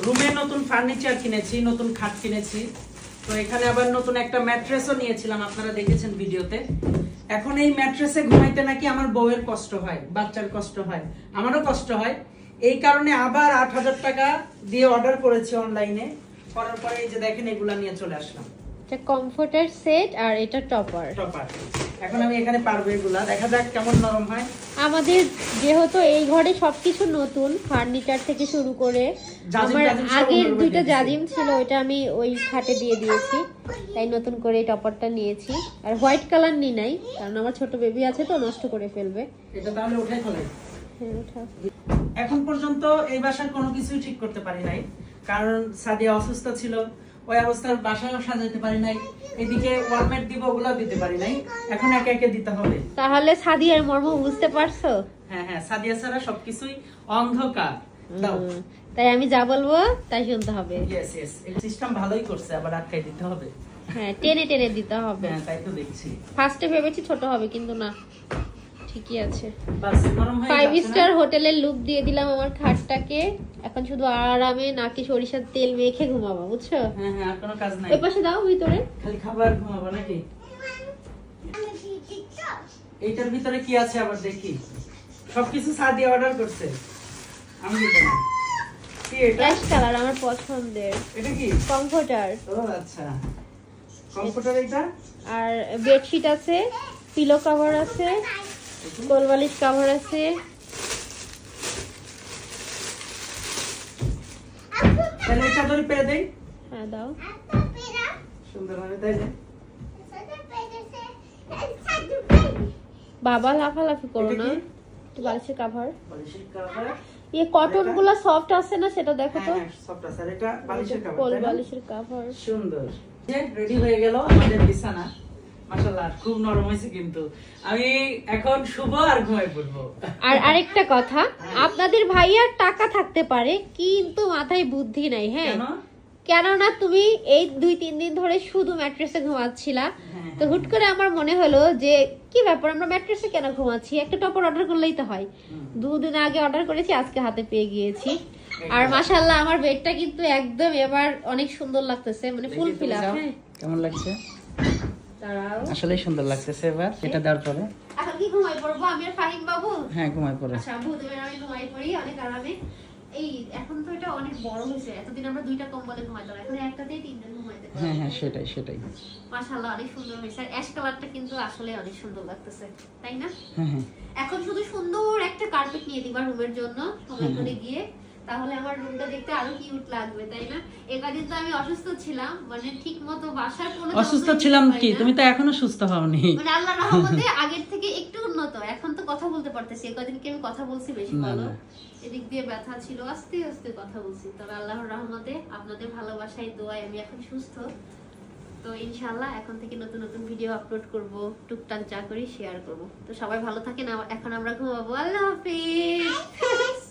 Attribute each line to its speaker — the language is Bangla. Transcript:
Speaker 1: রুমে নতুন ফার্নিচার কিনেছি, নতুন খাট কিনেছি। তো এখানে আবার নতুন একটা ম্যাট্রেসও নিয়েছিলাম, আপনারা দেখেছেন ভিডিওতে। এখন এই ম্যাট্রেসে ঘুমাইতে নাকি আমার বউয়ের কষ্ট হয়, বাচ্চার কষ্ট হয়, আমারও কষ্ট হয়। এই কারণে আবার ৮,০০০ টাকা দিয়ে অর্ডার করেছি অনলাইনে। করার পরে এই যে দেখেন এগুলা নিয়ে চলে আসলাম।
Speaker 2: এটা কমফোর্টার সেট আর এটা টপার।
Speaker 1: এখন আমি এখানে পারবো এগুলা, দেখা যাক কেমন নরম হয়।
Speaker 2: আমাদের যেহেতু এই ঘরে সবকিছু নতুন, ফার্নিচার থেকে শুরু করে আমার আগের দুইটা জাজিম ছিল ওইটা আমি ওই খাটে দিয়ে দিয়েছি, তাই নতুন করে এই টপারটা নিয়েছি। আর হোয়াইট কালার নি নাই, কারণ আমার ছোট বেবি আছে তো নষ্ট করে ফেলবে।
Speaker 1: এটা তাহলে উঠাই ফেলাই।
Speaker 2: হ্যাঁ ওঠা।
Speaker 1: এখন পর্যন্ত এই বাসার কোনো কিছুই ঠিক করতে পারি নাই, কারণ সাদিয়া অসুস্থ ছিল। ওই অবস্থার বাসাও সাজাতে পারি নাই, এদিকে ওয়ালমেট দিব ওগুলো দিতে পারি নাই। এখন একে একে দিতে হবে।
Speaker 2: তাহলে সাদিয়ার মর্ম বুঝতে পারছো?
Speaker 1: হ্যাঁ হ্যাঁ, সাদিয়া ছাড়া সবকিছুই অন্ধকার। দাও,
Speaker 2: তাই আমি যা বলবো তাই শুনতে হবে।
Speaker 1: ইয়েস ইয়েস, এই সিস্টেম ভালোই করছে, আবার আটকাই দিতে হবে।
Speaker 2: হ্যাঁ, টেনে টেনে দিতে হবে।
Speaker 1: হ্যাঁ তাই তো দেখছি।
Speaker 2: ফার্স্টে ভেবেছি ছোট হবে, কিন্তু না, ঠিকই আছে।
Speaker 1: বাস গরম হয়ে গেছে।
Speaker 2: 5 স্টার হোটেলের লুক দিয়ে দিলাম আমার খাটটাকে। এখন শুধু আরামে নাকি সরিষার তেল মেখে ঘুমাবো, বুঝছো?
Speaker 1: হ্যাঁ হ্যাঁ, আর কোনো কাজ নাই।
Speaker 2: ওই পাশে দাও, ভিতরে
Speaker 1: খালি খাবার ঘুমাবো নাকি? এইটার ভিতরে কি আছে আবার দেখি। সবকিছু সাদিয়া অর্ডার করছে, আমি দিব না। কি এটা?
Speaker 2: অ্যাশ কালার আমার পছন্দের।
Speaker 1: এটা কি?
Speaker 2: কমফোর্টার।
Speaker 1: ও আচ্ছা, কমফোর্টার এটা।
Speaker 2: আর বেডশিট আছে, পিলো কভার আছে, কোলবালিশ কভার আছে।
Speaker 1: তাহলে এই চাদর পেয়ে দেই।
Speaker 2: হ্যাঁ দাও,
Speaker 1: সুন্দর হবে তাই না?
Speaker 2: বাবা লাফালাফি করো না। একটু বালিশের কভার।
Speaker 1: বালিশের কভার।
Speaker 2: এই কটন গুলা সফট আছে না, সেটা দেখো তো।
Speaker 1: হ্যাঁ সফট আছে। এটা বালিশের কভার।
Speaker 2: কোল বালিশের কভার
Speaker 1: সুন্দর। যে রেডি হয়ে গেল আমাদের বিছানা। মাশাআল্লাহ খুব নরম হয়েছে, কিন্তু আমি এখন শুভ আর ঘুমাই পড়বো।
Speaker 2: আর আরেকটা কথা, আপনাদের ভাইয়ার টাকা থাকতে পারে কিন্তু মাথায় বুদ্ধি নাই। হ্যাঁ, কেননা তুমি এই 2-3 দিন ধরে শুধু ম্যাট্রেসে ঘুমাচ্ছিলা, তো হুট করে আমার মনে হলো যে কি ব্যাপার, আমরা ম্যাট্রেসে কেন ঘুমাচ্ছি, একটা টপার অর্ডার করলেই তো হয়। 2 দিন আগে অর্ডার করেছি, আজকে হাতে পেয়ে গিয়েছি। আর মাশাআল্লাহ আমার বেডটা কিন্তু একদম এবার অনেক সুন্দর লাগতেছে, মানে ফুল ফিল আপ। হ্যাঁ
Speaker 1: কেমন লাগছে? আসলে সুন্দর লাগতেছে এবার এটা দেওয়ার পরে।
Speaker 2: এখন কি ঘুমাই পড়বো আমি আর ফাহিম বাবু?
Speaker 1: হ্যাঁ ঘুমাই পড়ো।
Speaker 2: আচ্ছা ভূতের আমি ঘুমাই পড়ি অনেক আরামে। এই এখন তো এটা অনেক বড় হয়েছে, এতদিন আমরা 2টা কম্বলে ঘুমাইতাম, এখন একটাতেই 3জন ঘুমাইতে পারি।
Speaker 1: হ্যাঁ হ্যাঁ সেটাই সেটাই।
Speaker 2: মাশাআল্লাহ অনেক সুন্দর হয়েছে। আর অ্যাশ কালারটা কিন্তু আসলে অনেক সুন্দর লাগতেছে, তাই না?
Speaker 1: হ্যাঁ হ্যাঁ।
Speaker 2: এখন শুধু সুন্দর একটা কার্পেট নিয়ে দিবা রুমের জন্য, সময় করে গিয়ে, তাহলে আমার রুমটা দেখতে আরো কিউট লাগবে, তাই না? একাদিন তো আমি অসুস্থ ছিলাম, মানে ঠিকমতো বাসার কোনো
Speaker 1: অসুস্থ ছিলাম কি? তুমি তো এখনো সুস্থ হওনি।
Speaker 2: মানে আল্লাহর রহমতে আগের থেকে একটু উন্নত, এখন তো কথা বলতে পারতেছি। একাদিন কি আমি কথা বলছি বেশি ভালো? এদিক দিয়ে ব্যথা ছিল, আস্তে আস্তে কথা বলছি। তবে আল্লাহর রহমতে আপনাদের ভালোবাসায় দোয়ায় আমি এখন সুস্থ। তো ইনশাআল্লাহ এখন থেকে নতুন নতুন ভিডিও আপলোড করব, টুকটাক যা করি শেয়ার করব। তো সবাই ভালো থাকেন, এখন আমরা ঘুমাবো। আল্লাহ হাফেজ।